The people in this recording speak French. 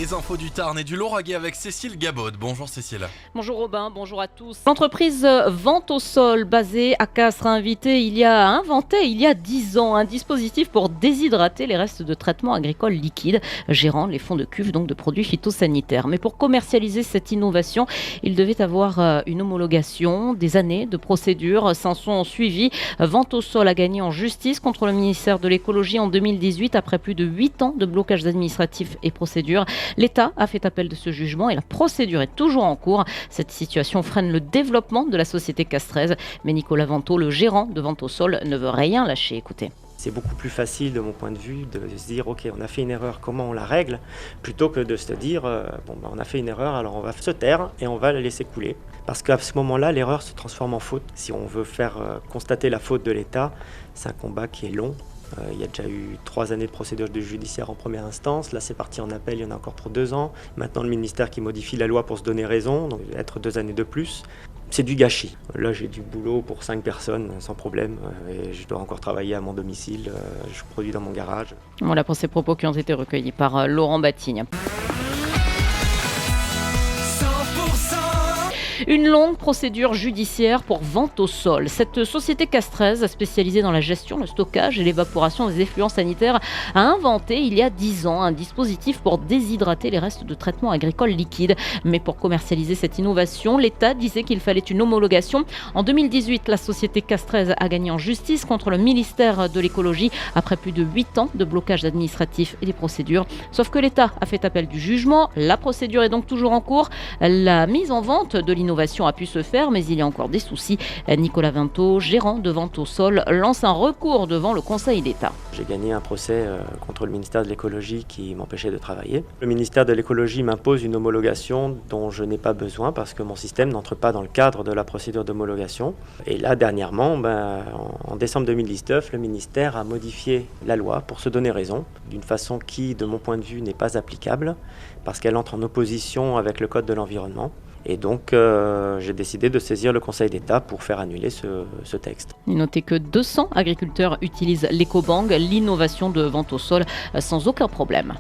Les infos du Tarn et du Lauragais avec Cécile Gabod. Bonjour Cécile. Bonjour Robin, bonjour à tous. L'entreprise Vente au Sol, basée à Castres, a inventé il y a 10 ans un dispositif pour déshydrater les restes de traitements agricoles liquides, gérant les fonds de cuve donc de produits phytosanitaires. Mais pour commercialiser cette innovation, il devait avoir une homologation, des années de procédures s'en sont suivies. Vente au Sol a gagné en justice contre le ministère de l'écologie en 2018 après plus de 8 ans de blocage administratif et procédures. L'État a fait appel de ce jugement et la procédure est toujours en cours. Cette situation freine le développement de la société castraise. Mais Nicolas Vento, le gérant de Vente au Sol, ne veut rien lâcher. Écoutez. C'est beaucoup plus facile de mon point de vue de se dire ok, on a fait une erreur, comment on la règle, plutôt que de se dire on a fait une erreur, alors on va se taire et on va la laisser couler. Parce qu'à ce moment-là, l'erreur se transforme en faute. Si on veut faire constater la faute de l'État, c'est un combat qui est long. Il y a déjà eu 3 années de procédure judiciaire en première instance. Là, c'est parti en appel, il y en a encore pour 2 ans. Maintenant, le ministère qui modifie la loi pour se donner raison, donc être 2 années de plus. C'est du gâchis. Là, j'ai du boulot pour 5 personnes sans problème et je dois encore travailler à mon domicile. Je produis dans mon garage. Voilà pour ces propos qui ont été recueillis par Laurent Batigne. Une longue procédure judiciaire pour Vente au Sol. Cette société castraise, spécialisée dans la gestion, le stockage et l'évaporation des effluents sanitaires, a inventé il y a 10 ans un dispositif pour déshydrater les restes de traitements agricoles liquides. Mais pour commercialiser cette innovation, l'État disait qu'il fallait une homologation. En 2018, la société castraise a gagné en justice contre le ministère de l'écologie après plus de 8 ans de blocage administratif et des procédures. Sauf que l'État a fait appel du jugement. La procédure est donc toujours en cours. La mise en vente de l'innovation a pu se faire, mais il y a encore des soucis. Nicolas Vento, gérant de Vente au Sol, lance un recours devant le Conseil d'État. J'ai gagné un procès contre le ministère de l'écologie qui m'empêchait de travailler. Le ministère de l'écologie m'impose une homologation dont je n'ai pas besoin parce que mon système n'entre pas dans le cadre de la procédure d'homologation. Et là, dernièrement, en décembre 2019, le ministère a modifié la loi pour se donner raison, d'une façon qui, de mon point de vue, n'est pas applicable parce qu'elle entre en opposition avec le Code de l'environnement. Et donc, j'ai décidé de saisir le Conseil d'État pour faire annuler ce texte. Notez que 200 agriculteurs utilisent l'éco-bang, l'innovation de Vente au Sol, sans aucun problème.